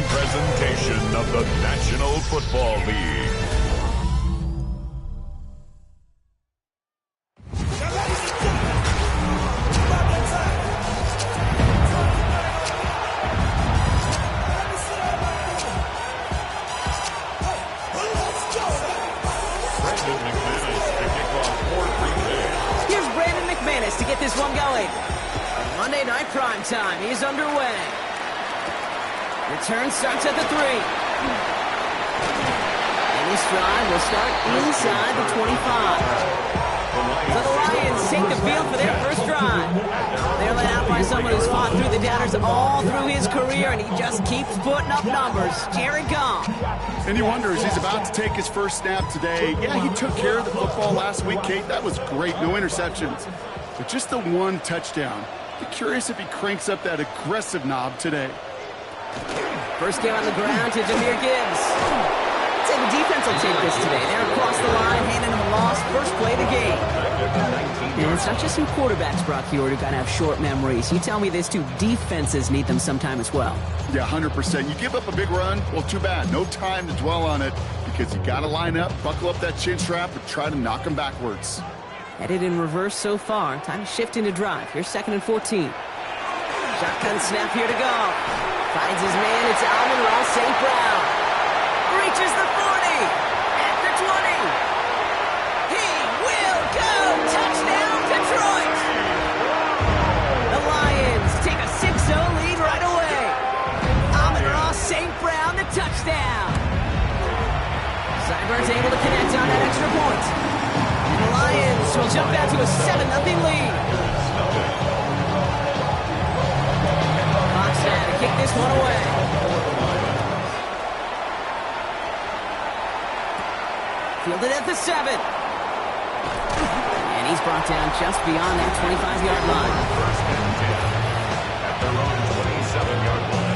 presentation of the National Football League. Here's Brandon McManus to get this one going. Monday Night Prime Time is underway. Return starts at the 3. And this drive will start inside the 25. So the Lions take the field for their first drive. They're led out by someone who's fought through the doubters all through his career, and he just keeps putting up numbers. Jared Goff. And you wonder, as he's about to take his first snap today, yeah, he took care of the football last week, Kate. That was great. No interceptions. But just the one touchdown. Be curious if he cranks up that aggressive knob today. First game on the ground to Jahmyr Gibbs. I'd say the defense will take this today. They're across the line, handing him a loss. First play of the game. And it's not just some quarterbacks, Brock Huard, who got to have short memories. You tell me this too, defenses need them sometime as well. Yeah, 100%. You give up a big run, well, too bad. No time to dwell on it because you got to line up, buckle up that chin strap, and try to knock him backwards. Headed in reverse so far. Time to shift into drive. Here's 2nd and 14. Shotgun snap here to go. Finds his man. It's Amon-Ra St. Brown. Reaches the 40. At the 20. He will go. Touchdown, Detroit. The Lions take a 6-0 lead right away. Amon-Ra St. Brown, the touchdown. Seibert's able to connect on that extra point. And the Lions will jump out to a 7-0 lead. Fox had to kick this one away. Fielded at the 7. And he's brought down just beyond that 25-yard line. First and 10 at their own 27-yard line.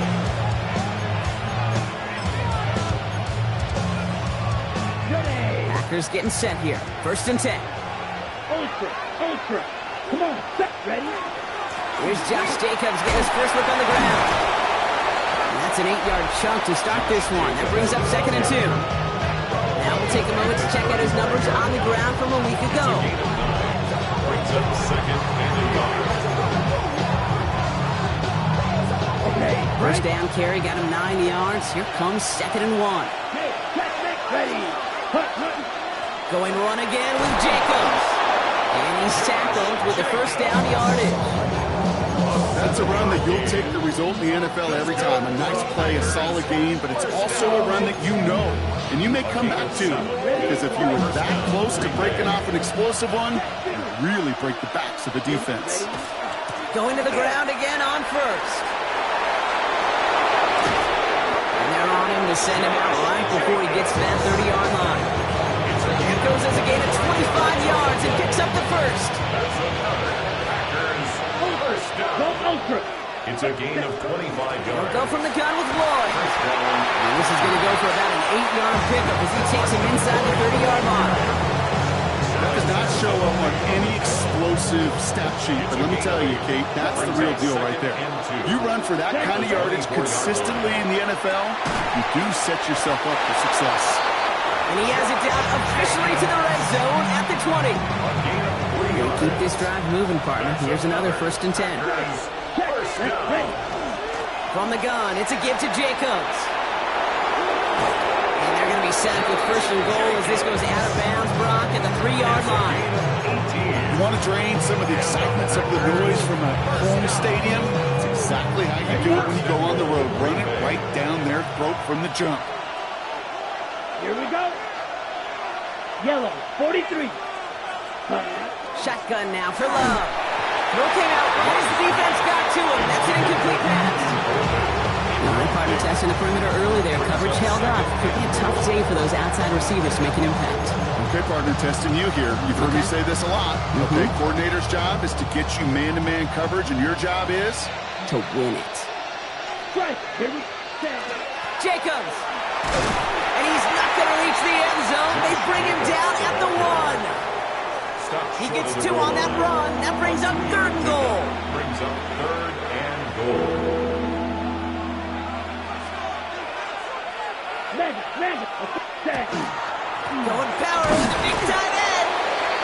Packers getting set here. 1st and 10. Ultra. Come on, set, ready? Here's Josh Jacobs getting his first look on the ground. And that's an 8-yard chunk to start this one. That brings up 2nd and 2. Now we'll take a moment to check out his numbers on the ground from a week ago. Brings up 2nd and 11. Okay, First down carry got him 9 yards. Here comes 2nd and 1. ready. Hunt. Going run again with Jacobs. And he's tackled with the first down yardage. That's a run that you'll take the result in the NFL every time. A nice play, a solid game, but it's also a run that you know, and you may come back to. Because if you were that close to breaking off an explosive one, you really break the backs of the defense. Going to the ground again on first. And they're on him to send him out right before he gets to that 30-yard line. Here goes as a gain of 25 yards and picks up the first. Go ultra. It's a gain of 25 He'll yards. go from the gun with Lloyd. And this is going to go for about an 8-yard pickup as he takes him inside the 30-yard line. That does not show up on any explosive stat sheet, but let me tell you, Kate, that's the real deal right there. You run for that kind of yardage consistently in the NFL, you do set yourself up for success. And he has it down officially to the red zone at the 20. They keep this drive moving, partner. Here's another 1st and 10. Ready. From the gun, it's a give to Jacobs. And they're going to be sacked with 1st and goal as this goes out of bounds, Brock, at the 3-yard line. You want to drain some of the excitement, some of the noise from a home stadium? It's exactly how you do it when you go on the road. Run it right down their throat from the jump. Here we go. Yellow, 43. Shotgun now for Love. Throw came out right as the defense got to him. That's an incomplete pass. Partner testing the perimeter early there. Coverage held up. Could be a tough day for those outside receivers to make an impact. Okay, partner, testing you here. You've heard me say this a lot. Okay, coordinator's job is to get you man-to-man coverage, and your job is? To win it. Strike. Here we go. Jacobs. And he's not going to reach the end zone. They bring him down at the 1. He gets 2 on that run. That brings up 3rd and goal. Brings up 3rd and goal. Magic. Down. Going power with the big tight end.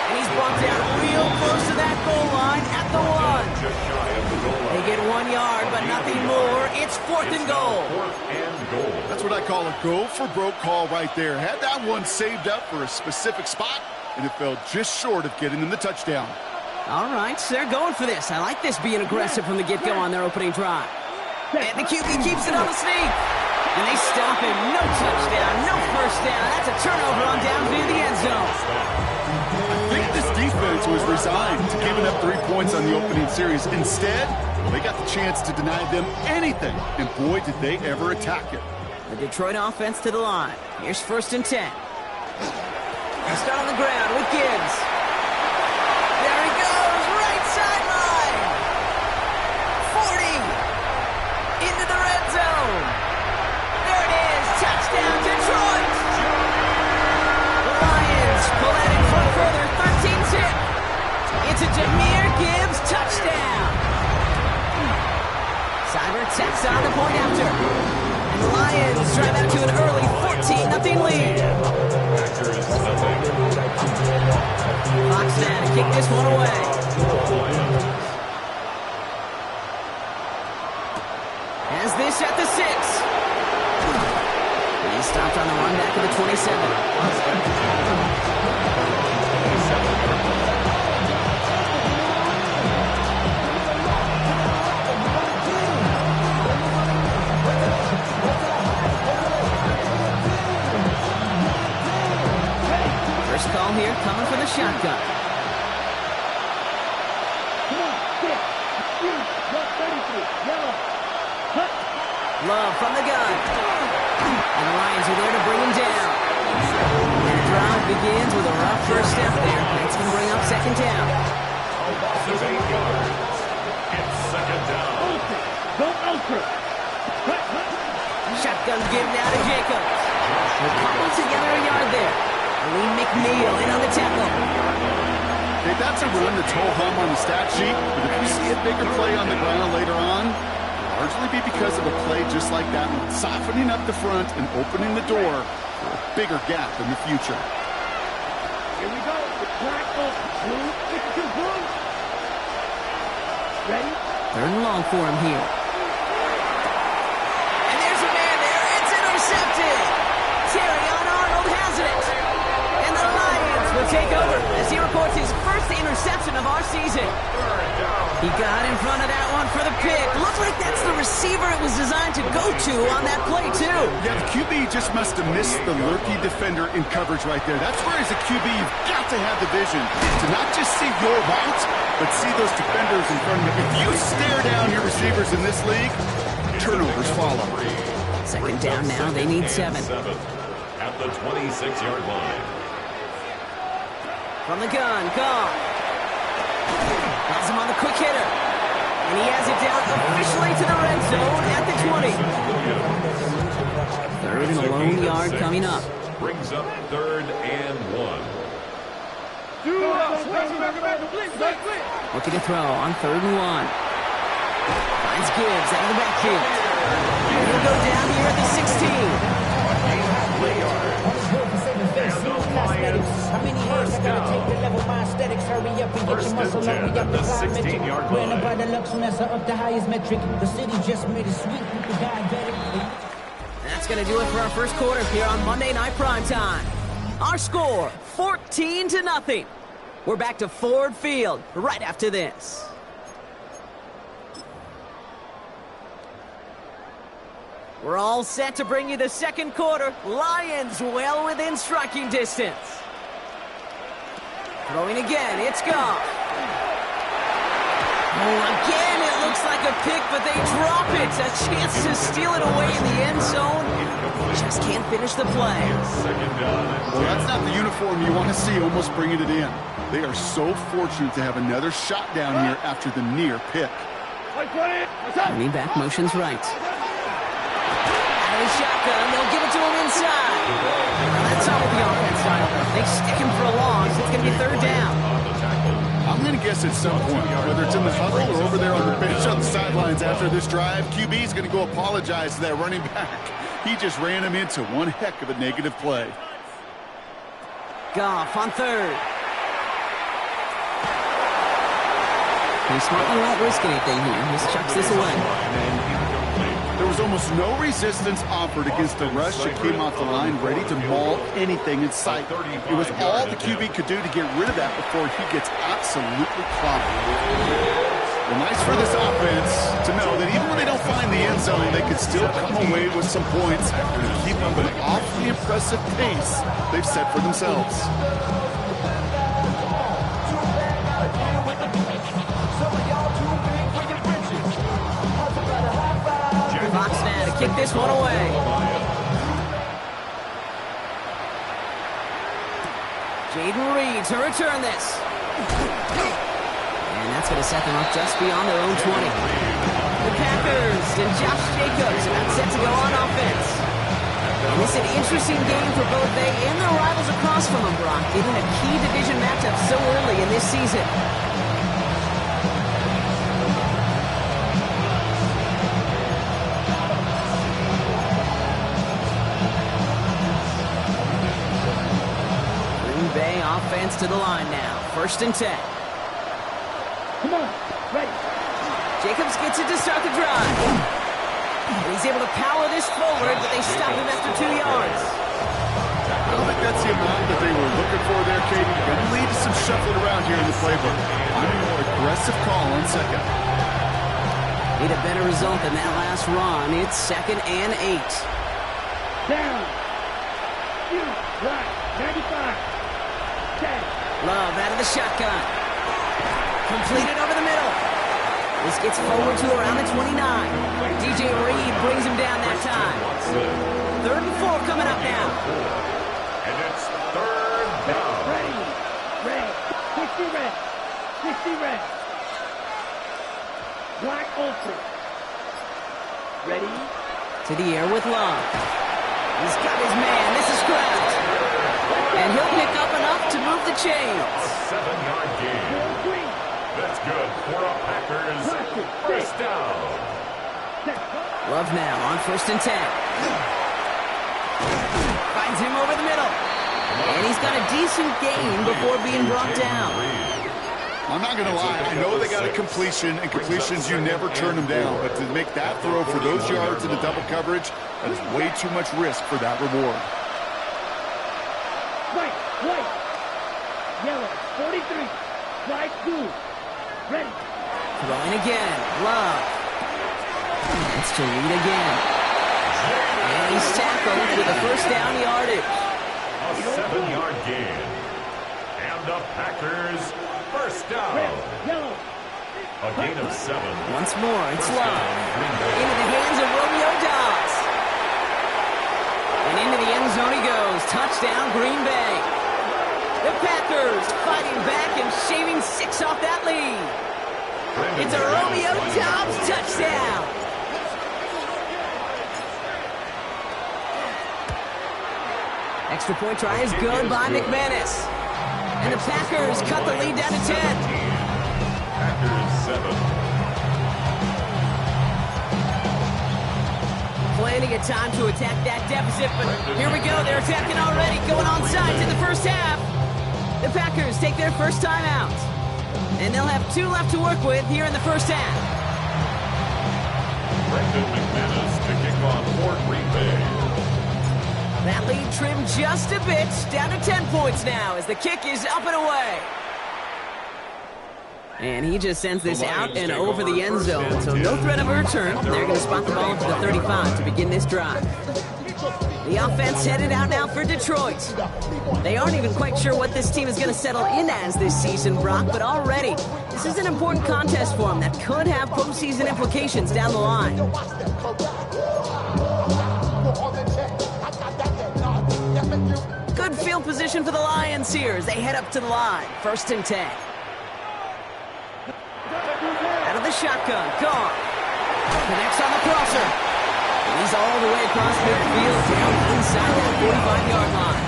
And he's brought down real close to that goal line at the 1. Just shy of the goal line. They get 1 yard, but nothing more. It's 4th and goal. 4th and goal. That's what I call a go-for-broke call right there. Had that one saved up for a specific spot, and it fell just short of getting them the touchdown. All right, so they're going for this. I like this being aggressive from the get-go on their opening drive. And the QB keeps it on the sneak. And they stop him. No touchdown, no first down. That's a turnover on down to the end zone. I think this defense was resigned to giving up 3 points on the opening series. Instead, well, they got the chance to deny them anything. And boy, did they ever attack it. The Detroit offense to the line. Here's 1st and 10. They start on the ground with Gibbs. There he goes, right sideline. 40. Into the red zone. There it is, touchdown Detroit. The Lions pull that in front further, 13-zip. It's a Jahmyr Gibbs touchdown. Cyber takes on the point after. And the Lions drive out to an early 14-0 lead. Fox now to kick this one away. Has this at the 6. And he's stopped on the run back of the 27. First call here coming from the shotgun. Come on, 6. Shoot. 33. Yellow. Cut. Love from the gun. And the Lions are there to bring him down. And the drive begins with a rough first step there. That's going to bring up 2nd down. Loss of 8 yards. It's 2nd down. Ultra. Go ultra. Cut. Shotgun's given now to Jacobs. They're cobbled together a yard there. Lee McNeil in on the tackle. Okay, that's a run that's ho-hum on the stat sheet, but if you see a bigger play on the ground later on, it'll largely be because of a play just like that one, softening up the front and opening the door for a bigger gap in the future. Here we go. The crack of 2, 62 points. Ready? 3rd and long for him here. And there's a man there. It's intercepted. Terrion Arnold has it. And the Lions will take over as he records his first interception of our season. He got in front of that one for the pick. Looks like that's the receiver it was designed to go to on that play, too. Yeah, the QB just must have missed the lurky defender in coverage right there. That's where, as a QB, you've got to have the vision to not just see your route, but see those defenders in front of you. If you stare down your receivers in this league, turnovers follow. 2nd down now. They need 7. At the 26-yard line. From the gun, Goff. Has him on the quick hitter. And he has it down officially to the red zone at the 20. 3rd and a lone yard coming up. Brings up 3rd and 1. Looking to throw on 3rd and 1. Finds Gibbs out of the backfield. And he'll go down here at the 16. How many years I gotta take to level my aesthetics? Hurry up and get your muscle up. We got the 16-yard line. Ran by the Lux Nessa up the highest metric. The city just made it sweet with the diabetic. That's going to do it for our first quarter here on Monday Night Primetime. Our score, 14-0. We're back to Ford Field right after this. We're all set to bring you the second quarter. Lions well within striking distance. Throwing again, it's Goff. Oh, again, it looks like a pick, but they drop it. A chance to steal it away in the end zone. Just can't finish the play. Well, that's not the uniform you want to see almost bringing it in. They are so fortunate to have another shot down here after the near pick. Running back motions right. Out of the shotgun, they'll give it to him inside. That's not what the offense style. They stick him for a loss. It's going to be 3rd down. I'm going to guess at some point, whether it's in the huddle or over there on the bench on the sidelines after this drive, QB is going to go apologize to that running back. He just ran him into one heck of a negative play. Goff on third. He smartly won't risk anything here. Just chucks this away. There was almost no resistance offered against the rush that came off the line ready to maul anything in sight. It was all the QB could do to get rid of that before he gets absolutely clobbered. Well, nice for this offense to know that even when they don't find the end zone, they could still come away with some points and keep up an awfully impressive pace they've set for themselves. Fox now to kick this one away. Jaden Reed to return this. And that's going to set them up just beyond their own 20. The Packers and Josh Jacobs about set to go on offense. And this is an interesting game for both they and their rivals across from them, Brock, getting a key division matchup so early in this season. Green Bay offense to the line now. 1st and 10. Come on, ready. Jacobs gets it to start the drive. And he's able to power this forward, but they stop him after 2 yards. I don't think that's the amount that they were looking for there, Katie. Going to lead to some shuffling around here in the playbook. I'm a more aggressive call on second. Need a better result than that last run. It's 2nd and 8. Down. You, right, 95. 10. Love out of the shotgun. Completed over the middle. This gets forward to around the 29. DJ Reed brings him down that time. 3rd and 4 coming up now. And it's 3rd down. Ready. Red. 60 red. 60 red. Black ultra. Ready. To the air with Love. He's got his man. This is Kraft. And he'll pick up enough to move the chains. 7-yard gain. Green. That's good for a Packers 1st down. Love now on 1st and 10. Finds him over the middle. And he's got a decent gain before being brought down. I'm not going to lie. I know they got a completion, and completions, you never turn them down. But to make that throw for those yards in the double coverage, that is way too much risk for that reward. White. Yellow. 43. Flag blue. Ready. Throwing again. Love. It's to Reed again. And he's tackled with a 1st down yardage. A 7-yard gain. And the Packers 1st down. Red. Yellow. A gain of 7. Once more, it's Love. Green Bay. Into the hands of Romeo Dobbs. And into the end zone he goes. Touchdown, Green Bay. The Packers fighting back and shaving 6 off that lead. It's a Romeo Dobbs touchdown. Extra point try is good by McManus. And the Packers cut the lead down to 10. Packers 7. Plenty of time to attack that deficit, but here we go. They're attacking already, going onside in the 1st half. The Packers take their first time out, and they'll have 2 left to work with here in the 1st half. Brendan McManus to kick off for Green Bay. That lead trimmed just a bit, down to 10 points now as the kick is up and away. And he just sends this out and over the end zone, so no threat of a return. They're going to spot the ball up to the 35 to begin this drive. The offense headed out now for Detroit. They aren't even quite sure what this team is going to settle in as this season, Brock, but already this is an important contest for them that could have postseason implications down the line. Good field position for the Lions here as they head up to the line. 1st and 10. Out of the shotgun, Goff. Connects on the crosser. And he's all the way across midfield, down inside that 45-yard line.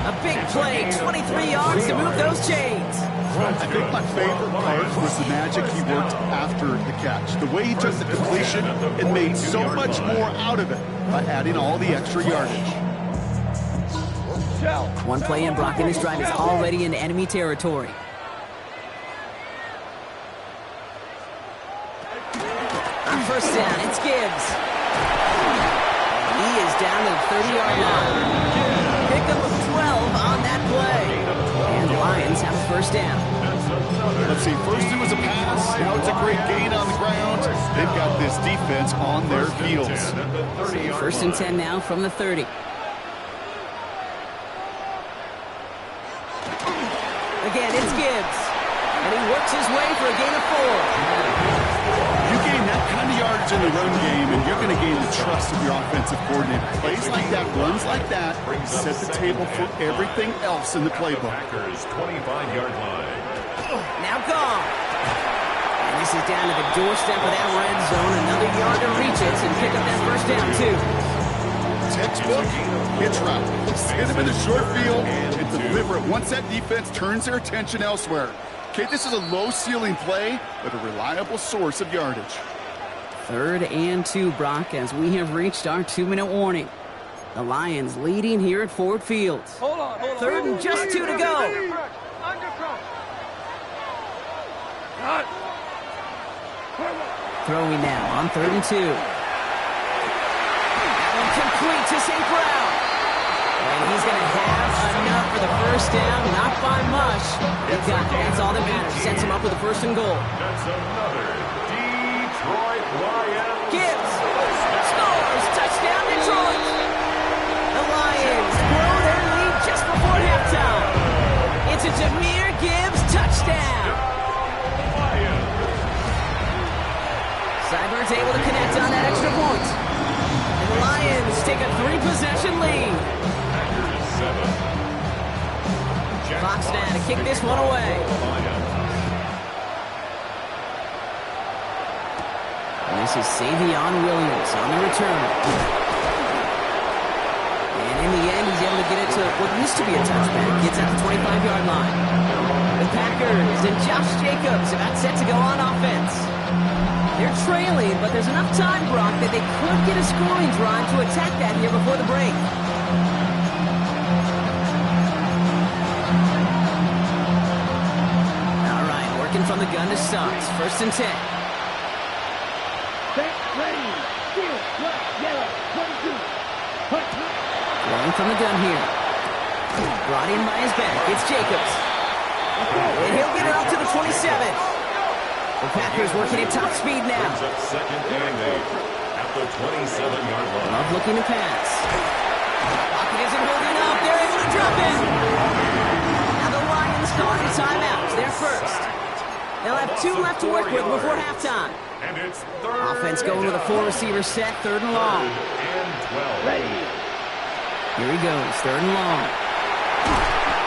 A big play, 23 yards to move those chains. I think my favorite part was the magic he worked after the catch. The way he took the completion and made so much more out of it. by adding all the extra yardage. One play in, Brock, in this drive is already in enemy territory. On first down, it's Gibbs. He is down to the 30-yard line. Pickup of 12 on that play. And the Lions have a first down. Let's see, first it was a pass, now it's a great gain on the ground. They've got this defense on their heels. So first and 10 now from the 30. Again, it's Gibbs. And he works his way for a gain of 4. You gain that kind of yardage in the run game, and you're going to gain the trust of your offensive coordinator. Plays like that, runs like that, set the table for everything else in the playbook. Packers 25-yard line. Now gone. And this is down to the doorstep of that red zone. Another yard to reach it and pick up that first down, too. Textbook hitch route. Hit him in the short field and deliver it once that defense turns their attention elsewhere. Okay, this is a low-ceiling play, but a reliable source of yardage. 3rd and 2, Brock, as we have reached our 2-minute warning. The Lions leading here at Ford Field. Hold on. 3rd and just 2 to go. Throwing now on 3rd and 2. That one complete to St. Brown. And he's going to have enough for the first down, not by much. That's all that matters. Sets him up with a 1st and goal. That's another Detroit Lions. Gibbs scores. Touchdown, Detroit. The Lions blow their lead just before halftime. It's a Jahmyr Gibbs touchdown. Seibert's able to connect on that extra point. And the Lions take a 3-possession lead. Fox now to kick this one away. And this is Savion Williams on the return. And in the end, he's able to get it to what used to be a touchback. Gets at the 25-yard line. The Packers and Josh Jacobs about set to go on offense. They're trailing, but there's enough time, Brock, that they could get a scoring drive to attack that here before the break. All right, working from the gun to Suggs. 1st and 10. Throwing from the gun here. Brought in by his back. It's Jacobs. And he'll get it up to the 27. The Packers working at top speed now. Second and 8 at the 27-yard line. Love looking to pass. Pocket isn't holding up. They're able to drop it. Now the Lions calling timeouts. They're first. They'll have 2 left to work with before halftime. And it's 3rd. Offense going with a 4-receiver set. 3rd and long. And 12. Here he goes. 3rd and long.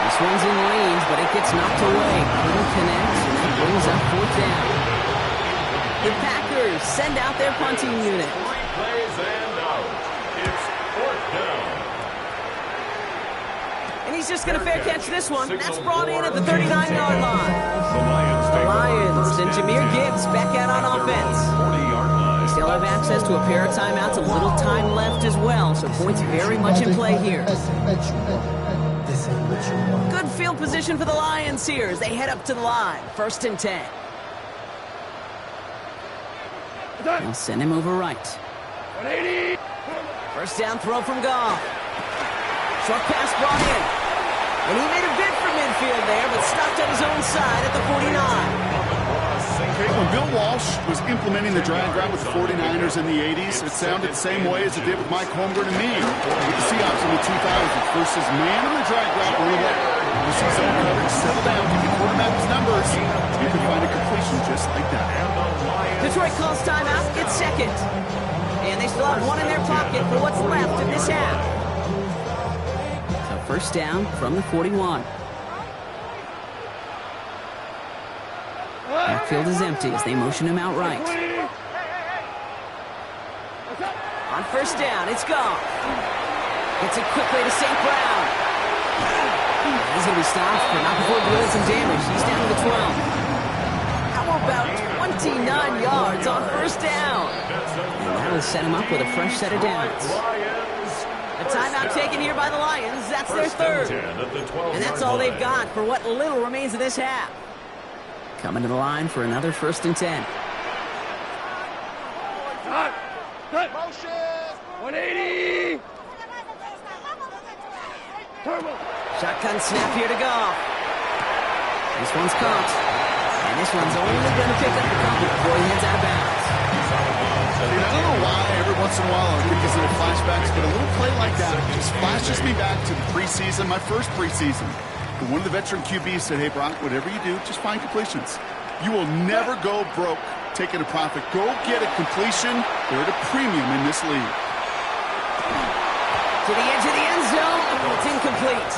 This one's in lanes, but it gets knocked away. Couldn't connect, and that brings up 4th down. The Packers send out their punting unit. 3 plays and out. It's 4th down. And he's just going to fair catch this one. That's brought in at the 39-yard line. The The Lions and Jahmyr Gibbs back out on offense. 40-yard line. They still have access to a pair of timeouts, a little time left as well, so points very much in play here. Good field position for the Lions here as they head up to the line. 1st and 10. They'll send him over right. 1st down throw from Goff. Short pass brought in. And he made a bid for midfield there, but stopped on his own side at the 49. Okay, when Bill Walsh was implementing the drag route with the 49ers in the 80s, it sounded the same way as it did with Mike Holmgren and me with the Seahawks in the 2000s. Versus man in the drag route roulette. You see zone coverage settle down, give the quarterback his numbers. You can find a completion just like that. Detroit calls timeout. It's 2nd. And they still have 1 in their pocket for what's left of this half. So 1st down from the 41. Backfield is empty as they motion him out right. On 1st down, it's Goff. Gets it quickly to St. Brown. He's going to be stopped, but not before doing some damage. He's down to the 12. How about 29 yards on first down. And that'll set him up with a fresh set of downs. A timeout taken here by the Lions. That's their third. And that's all they've got for what little remains of this half. Coming to the line for another 1st and 10. Good. 180. Turbo. Shotgun snap here to Goff. This one's caught. And this one's only going to pick up the couple before he heads out of bounds. I don't know why every once in a while I get these little flashbacks, but a little play like that just flashes me back to the preseason, my first preseason. But one of the veteran QBs said, hey, Brock, whatever you do, just find completions. You will never go broke taking a profit. Go get a completion. They're at a premium in this league. To the edge of the end zone. It's incomplete.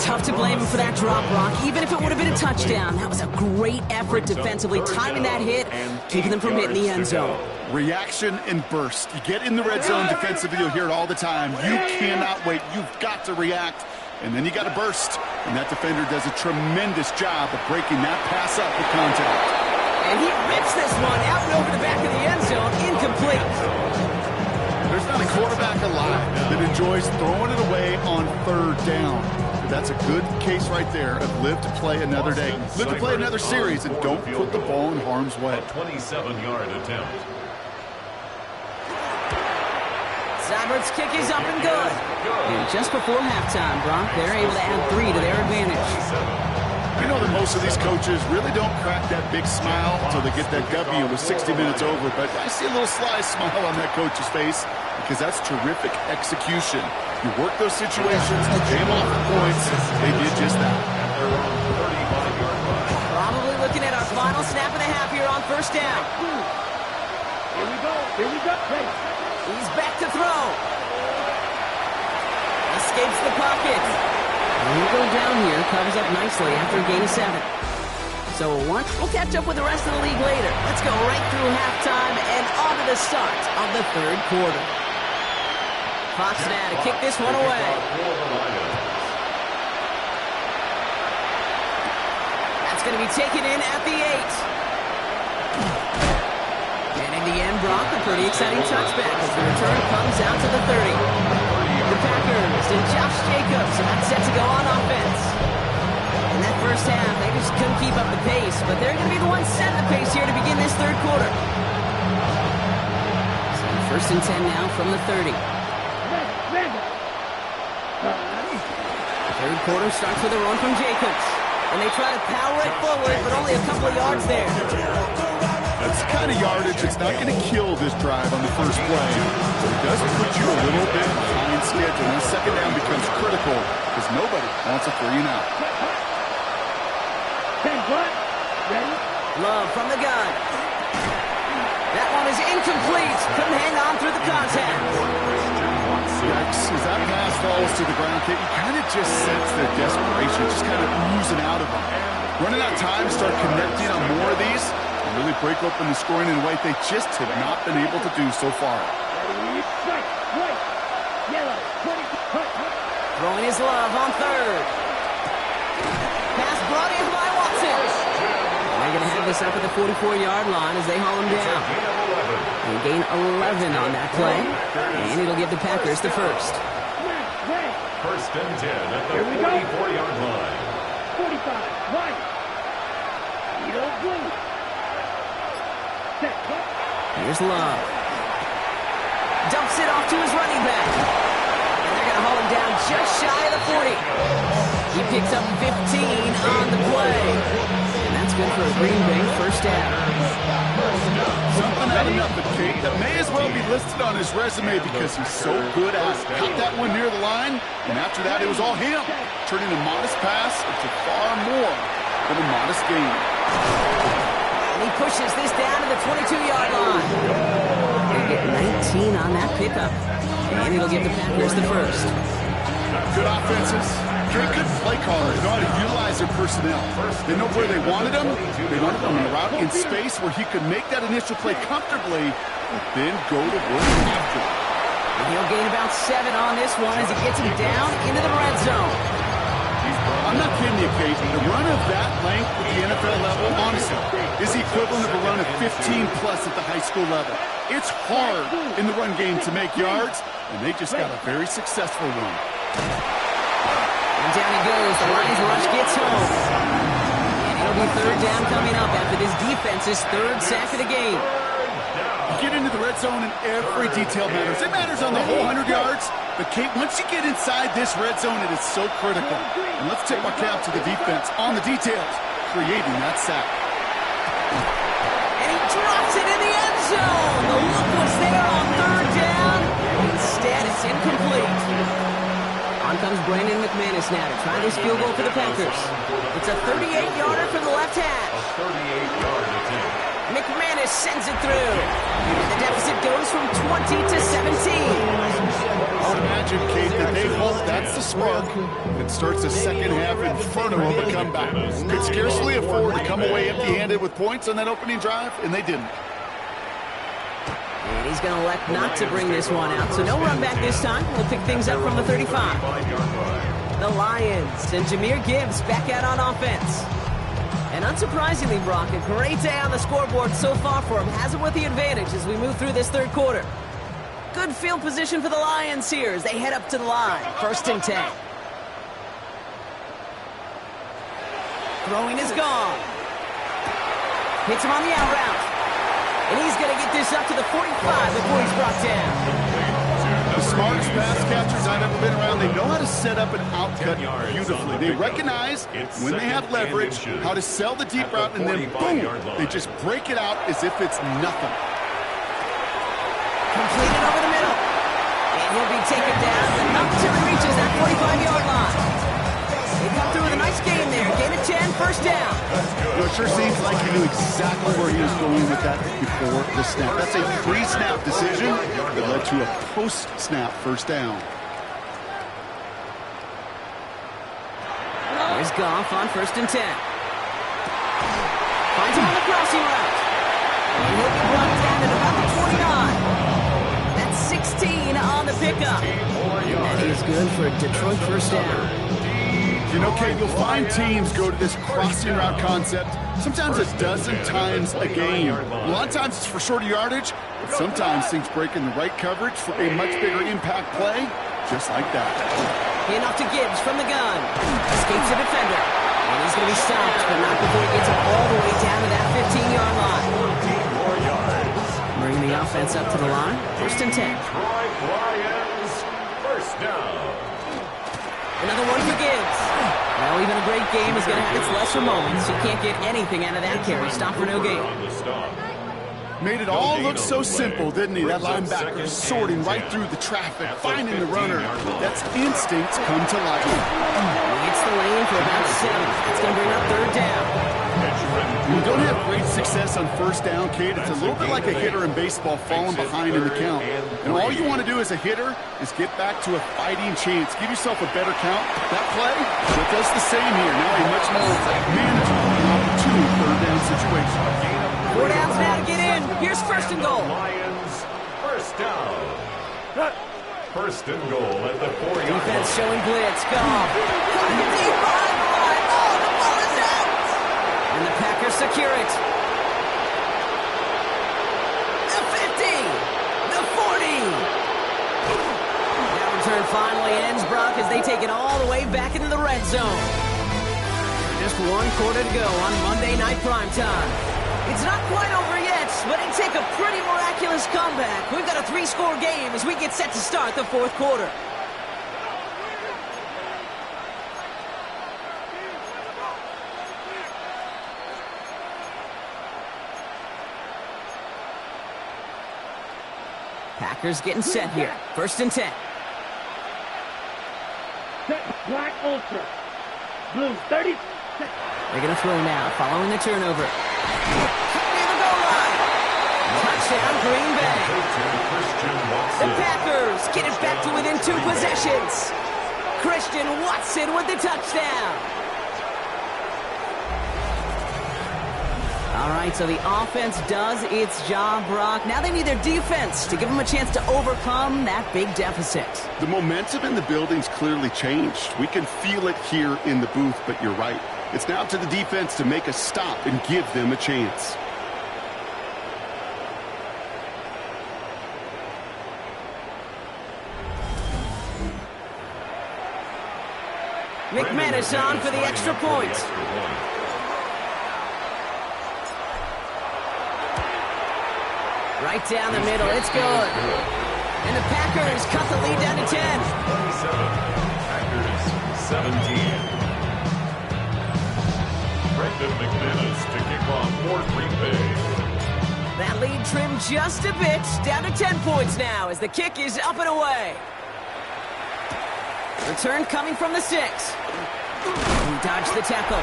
Tough to blame him for that drop, Brock. Even if it would have been a touchdown, that was a great effort defensively, timing that hit, keeping them from hitting the end zone. Reaction and burst. You get in the red zone defensively, you'll hear it all the time. You cannot wait. You've got to react. And then you got to burst. And that defender does a tremendous job of breaking that pass up with contact. And he rips this one out and over the back of the end zone. Incomplete. There's not a quarterback alive that enjoys throwing it away on 3rd down. But that's a good case right there of live to play another day. Live to play another series and don't put the ball in harm's way. 27-yard attempt. Seibert's kick is up and good. And just before halftime, Brock, they're able to add 3 to their advantage. You know that most of these coaches really don't crack that big smile until they get that W with 60 minutes over, but I see a little sly smile on that coach's face because that's terrific execution. You work those situations, you pay them off for points. They did just that. Probably looking at our final snap of the half here on 1st down. Here we go. Here we go. Hey. He's back to throw. Escapes the pocket. And he'll go down here, covers up nicely after a gain of 7. So we'll catch up with the rest of the league later. Let's go right through halftime and on to the start of the 3rd quarter. Fox now to kick this one away. That's going to be taken in at the 8. And in the end, Brock, a pretty exciting touchback as the return comes out to the 30. The Packers and Josh Jacobs about set to go on offense. In that first half, they just couldn't keep up the pace, but they're going to be the ones setting the pace here to begin this 3rd quarter. So 1st and 10 now from the 30. The 3rd quarter starts with a run from Jacobs. And they try to power it forward, but only a couple of yards there. That's the kind of yardage that's not going to kill this drive on the first play. But it does put you a little bit behind schedule. And the 2nd down becomes critical because nobody wants a 3 and out. Love from the gun. That one is incomplete. Couldn't hang on through the contact. As that pass falls to the ground, you kind of just sense their desperation, just kind of oozing out of them. Running out of time, start connecting on more of these, and really break open the scoring in a way they just have not been able to do so far. Throwing his Love on 3rd. Pass brought in by Watson. And they're going to have this up at the 44-yard line as they haul him down. They gain 11 on that play, and it'll give the Packers the 1st. 1st and 10 at the 44-yard line. 45, right. You don't blink. Here's Love. Dumps it off to his running back. And they're going to haul him down just shy of the 40. He picks up 15 on the play. And that's good for a Green Bay 1st down. Something out of nothing, Kate, that may as well be listed on his resume because he's so good at it. Caught that one near the line, and after that, it was all him, turning a modest pass into far more than a modest gain. And he pushes this down to the 22-yard line. They get 19 on that pickup, and it'll give the Packers the 1st. Good offenses. Very good play callers. They know how to utilize their personnel. They know where they wanted them. They wanted them in a route in space where he could make that initial play comfortably, then go to work after it. And he'll gain about 7 on this one as he gets him down into the red zone. I'm not kidding you, you, Kate, the run of that length at the NFL level, honestly, is the equivalent of a run of 15-plus at the high school level. It's hard in the run game to make yards, and they just got a very successful one. And down he goes. The Lions rush gets home. And it'll be third down coming up after this defense's third sack of the game. You get into the red zone and every detail matters. It matters on the whole 100 yards. But, Kate, once you get inside this red zone, it is so critical. And let's tip our cap to the defense on the details, creating that sack. And he drops it in the end zone. The look was there on third down. Instead, it's incomplete. On comes Brandon McManus now to try this field goal for the Packers. It's a 38-yarder from the left hash. A 38-yard attempt. McManus sends it through. And the deficit goes from 20 to 17. I would imagine, Kate, that they hope that's the spark that starts the second half inferno of a comeback. Could scarcely afford to come away empty-handed with points on that opening drive, and they didn't. And he's going to elect not to bring this one out, so no run back this time. We'll pick things up from the 35. The Lions and Jahmyr Gibbs back out on offense. And unsurprisingly, Brock, a great day on the scoreboard so far for him. Has him with the advantage as we move through this third quarter. Good field position for the Lions here as they head up to the line. 1st and 10. Throwing is gone. Hits him on the out route. And he's going to get this up to the 45 before he's brought down. The smartest pass catchers I've ever been around, they know how to set up an out cut beautifully. They recognize when they have leverage, how to sell the deep route, and then boom, they just break it out as if it's nothing. Completed over the middle. And he'll be taken down, but not until he reaches that 45-yard line. They come through with a nice gain there. Gain of 10, 1st down. It sure seems like he knew exactly where he was going with that before the snap. That's a pre-snap decision that led to a post-snap 1st down. There's Goff on 1st and 10. Finds him on the crossing route. And he'll be brought down at about the 29. That's 16 on the pickup. And that is good for a Detroit 1st down. You know, Kate, you'll find teams go to this crossing route concept sometimes a dozen times a game. A lot of times it's for shorter yardage, but sometimes things break in the right coverage for a much bigger impact play, just like that. Hand off to Gibbs from the gun. Escapes the defender. And he's going to be stopped, but not before he gets all the way down to that 15-yard line. 14 more yards. Bring the offense up to the line. 1st and 10. Detroit Lions, 1st down. Another one for Gibbs. Well, even a great game is going to have its lesser moments. You can't get anything out of that carry. Stop for no gain. Made it all look so simple, didn't he? That linebacker sorting right through the traffic, finding the runner. That's instinct come to life. Hits the lane for about 7. It's going to bring up 3rd down. When you don't have great success on 1st down, Kate, it's a little bit like a hitter in baseball falling behind in the count. And all you want to do as a hitter is get back to a fighting chance. Give yourself a better count. That play, it does the same here. Now a much more manageable and opportune 3rd down situation. 4 downs now to get in. Here's 1st and goal. Lions, 1st down. 1st and goal at the 4-yard line. Defense showing blitz. Goff. Deep behind the line. Oh, the ball is out. And the Packers secure it. The 50. The 40. That return finally ends, Brock, as they take it all the way back into the red zone. Just 1 quarter to go on Monday Night Primetime. It's not quite over yet, but it take a pretty miraculous comeback. We've got a 3-score game as we get set to start the 4th quarter. Packers getting set here. 1st and 10. Black Ultra. Blue 30. They're going to throw now, following the turnover. Near the goal line. Touchdown, Green Bay. The Packers get it back to within 2 possessions. Christian Watson with the touchdown. All right, right, so the offense does its job, Brock. Now they need their defense to give them a chance to overcome that big deficit. The momentum in the building's clearly changed. We can feel it here in the booth, but you're right. It's now to the defense to make a stop and give them a chance. McManus on for the extra point. Right down the middle, it's good. And the Packers cut the lead down to 10. 27, Packers 17. Brendan McManus to kick off for Green Bay. That lead trimmed just a bit, down to 10 points now as the kick is up and away. Return coming from the 6. He dodged the tackle.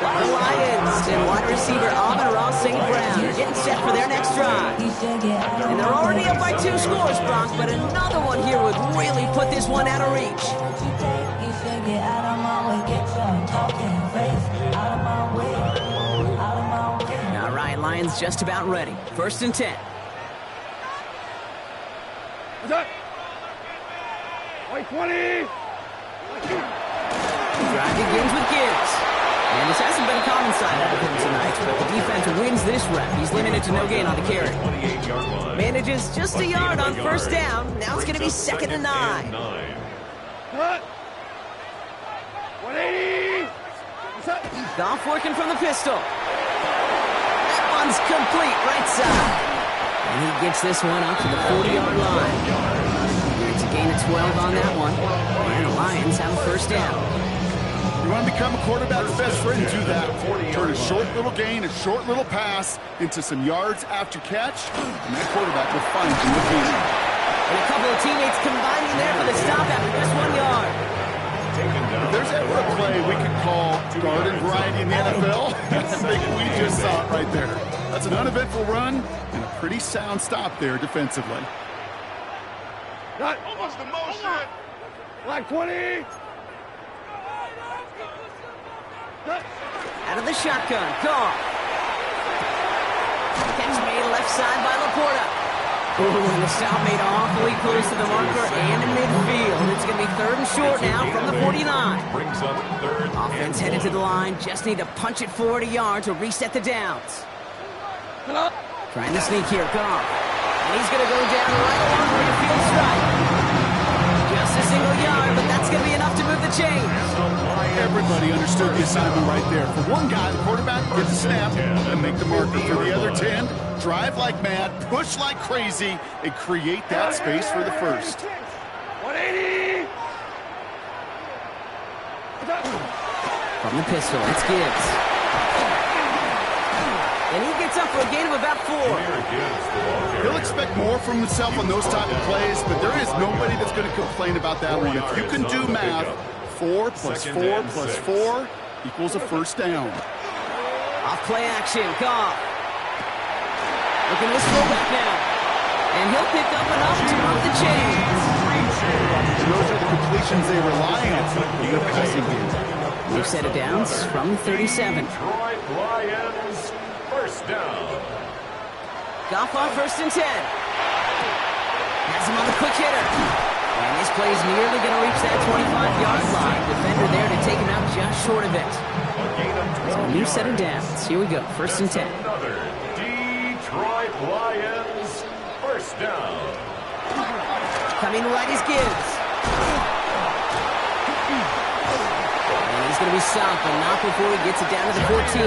The Lions and wide receiver Amon-Ra St. Brown are getting set for their next drive. And they're already up by 2 scores, Brock, but another one here would really put this one out of reach. All right, Lions just about ready. 1st and 10. Like 20! Drive begins with Gibbs. And this hasn't been a common side out of him tonight, but the defense wins this rep. He's limited to no gain on the carry. 28-yard line. Manages just a yard on 1st down. Now it's going to be 2nd and 9. Cut! 180! Goff working from the pistol. That one's complete, right side. And he gets this one up to the 40-yard line. It's a gain of 12 on that one. And the Lions have a 1st down. You want to become a quarterback's best friend, do that. Turn a short little gain, a short little pass into some yards after catch, and that quarterback will find you again. And a couple of teammates combining there for the stop after just 1 yard. If there's ever a play we could call garden variety in the NFL, I think we just saw it right there. That's an uneventful run and a pretty sound stop there defensively. Cut! Almost the motion! Like 20! Out of the shotgun, Goff. Catch made left side by Laporta. Ooh, and the stop made awfully close to the marker and in midfield. It's going to be 3rd and short now from the 49. Brings up 3rd. Offense headed to the line. Just need to punch it forward a yard to reset the downs. Trying to sneak here, Goff. And he's going to go down right along the midfield stripe. Just a single yard, but that's going to be enough to move the chains. Everybody understood the assignment right there. For one guy, the quarterback gets a snap and make the marker. For the other 10, drive like mad, push like crazy, and create that space for the 1st. 180! From the pistol, it's Gibbs. And he gets up for a gain of about 4. He'll expect more from himself on those type of plays, but there is nobody that's going to complain about that one. If you can do math, 4 plus 4 plus 4 equals a 1st down. Off play action, Goff. Looking to slow back now. And he'll pick up enough to move the chains. Those are the completions they rely on in the passing game. New set of downs from 37. Detroit Lions, 1st down. Goff on 1st and 10. Has him on the quick hitter. And this play's nearly going to reach that 25-yard line. Defender there to take him out just short of it. A gain of 12 So a new set of downs. Here we go, 1st and 10. Another Detroit Lions, 1st down. Coming right is Gibbs. And he's going to be stopped, but not before he gets it down to the 14.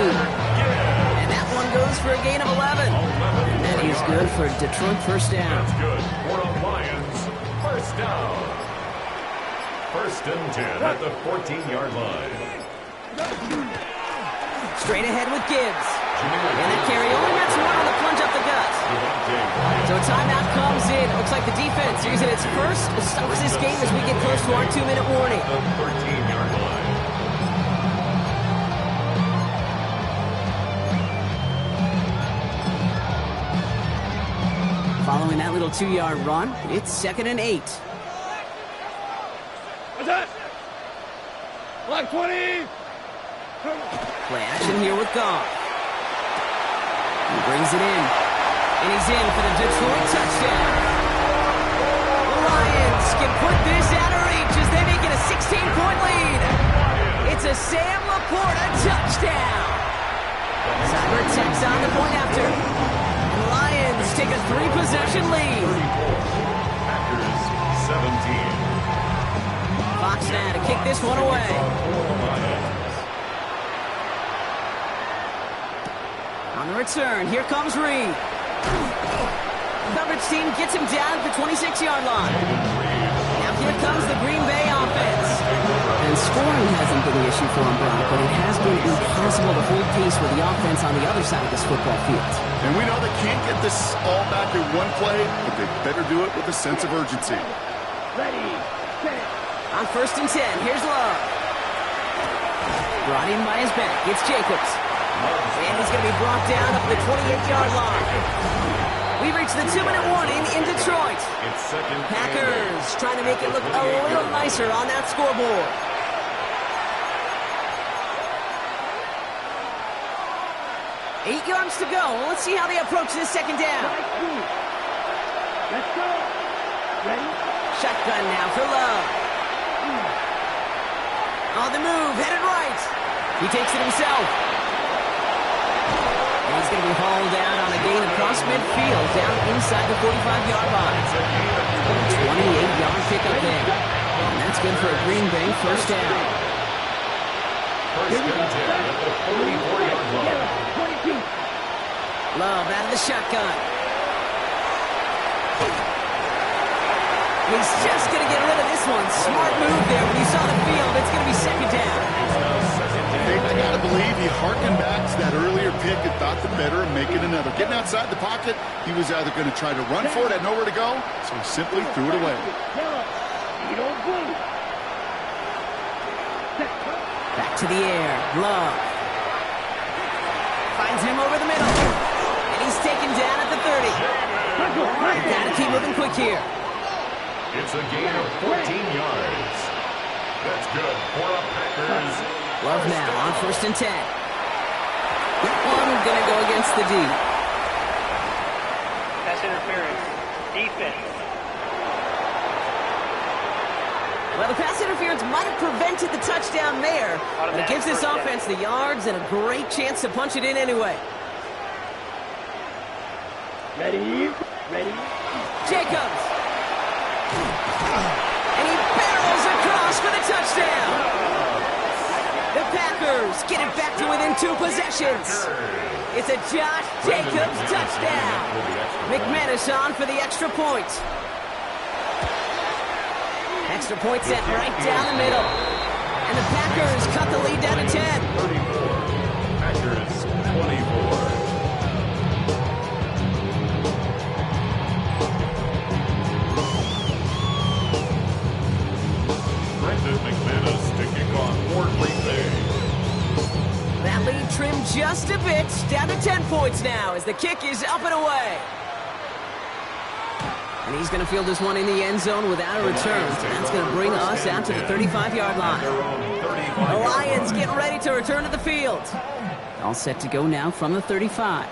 And that one goes for a gain of 11. And that is good for Detroit 1st down. That's good for the Lions, 1st down. 1st and 10 at the 14-yard line. Straight ahead with Gibbs. And that carry only gets 1 on the plunge up the gut. So a timeout comes in. It looks like the defense using its first stops this game as we get close to our 2-minute warning. The 13-yard line. Following that little 2-yard run, it's 2nd and 8. What's that? Like 20! Play action here with Goff. He brings it in. And he's in for the Detroit touchdown. The Lions can put this out of reach as they make it a 16-point lead. It's a Sam Laporta touchdown. Cyber checks on the point after. And the Lions take a 3-possession lead. Packers 17. Fox now to kick this one away. On the return, here comes Reed. Coverage team gets him down at the 26-yard line. Now here comes the Green Bay offense. And scoring hasn't been the issue for him, Brock, but it has been impossible to hold pace with the offense on the other side of this football field. And we know they can't get this all back in one play, but they better do it with a sense of urgency. Ready, set. On 1st and 10, here's Love. Brought in by his back, it's Jacobs. And he's going to be brought down up the 28-yard line. We reached the 2-minute warning in Detroit. It's second. Packers trying to make it look a little nicer on that scoreboard. Eight yards to go. Let's see how they approach this second down. Let's go. Ready? Shotgun now for Love. On the move, headed right. He takes it himself. And he's going to be hauled down on a gain across midfield, down inside the 45-yard line. 28-yard pickup there. And that's good for a Green Bay first down. First and 10 at the 44-yard line. 22. Love out of the shotgun. He's just going to get rid of this one. Smart move there when he saw the field. It's going to be second down. I gotta believe he harkened back to that earlier pick and thought the better of making another. Getting outside the pocket, he was either going to try to run for it, had nowhere to go, so he simply threw it away. You don't blink. Back to the air. Love. Finds him over the middle. And he's taken down at the 30. Gotta keep moving quick here. It's a gain of 14 yards. That's good for a Packers. Love now on 1st and 10. That one gonna go against the D. Pass interference. Defense. Well, the pass interference might have prevented the touchdown there, but it gives this offense the yards and a great chance to punch it in anyway. Ready? Ready? Jacobs. And he barrels across for the touchdown. The Packers get it back to within 2 possessions. It's a Josh Jacobs touchdown. McManus on for the extra point. Extra point set right down the middle. And the Packers cut the lead down to 10. 34. Packers 24. Brendan McManus to kick off for Green Bay. That lead trimmed just a bit, down to 10 points now as the kick is up and away. And he's going to field this one in the end zone without a return. So that's going to bring us out to the 35-yard line. The Lions get ready to return to the field. All set to go now from the 35.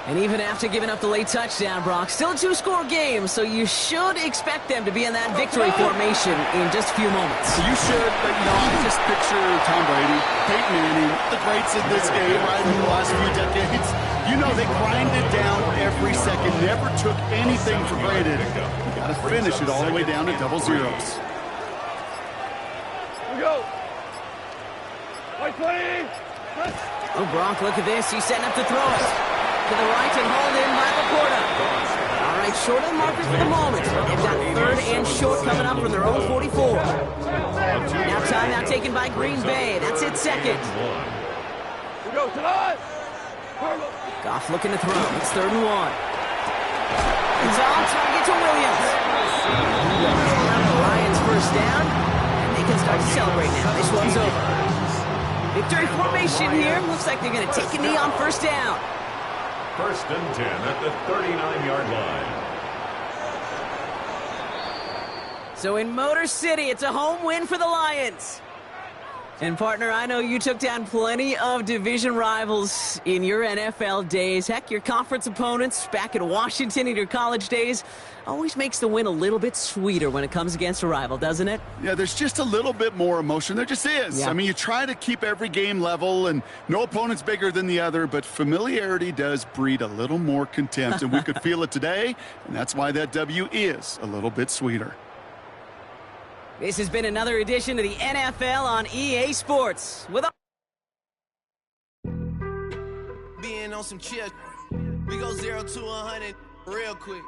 And even after giving up the late touchdown, Brock, still a 2-score game, so you should expect them to be in that victory formation in just a few moments. You should, but I just picture Tom Brady, Peyton Manning, the greats of this game, right, in the last few decades. You know, they grinded down every second, never took anything for granted. You got to finish it all the way down to double zeros. We go. Right, please. Oh, Brock, look at this. He's setting up to throw it. To the right and hauled in by Laporta. All right, short of the marker for the moment. They've got 3rd and short coming up from their own 44. Now timeout taken by Green Bay. That's it, second. We go to the Goff looking to throw. It's 3rd and 1. It's on target to Williams. The Lions first down, and they can start to celebrate now. This one's over. Victory formation here. Looks like they're going to take a knee on first down. 1st and 10 at the 39-yard line. So in Motor City, it's a home win for the Lions. And partner, I know you took down plenty of division rivals in your NFL days. Heck, your conference opponents back in Washington in your college days always makes the win a little bit sweeter when it comes against a rival, doesn't it? Yeah, there's just a little bit more emotion. There just is. Yeah. I mean, you try to keep every game level, and no opponent's bigger than the other, but familiarity does breed a little more contempt, and we could feel it today, and that's why that W is a little bit sweeter. This has been another edition of the NFL on EA Sports. Being on some chill, we go 0 to 100 real quick.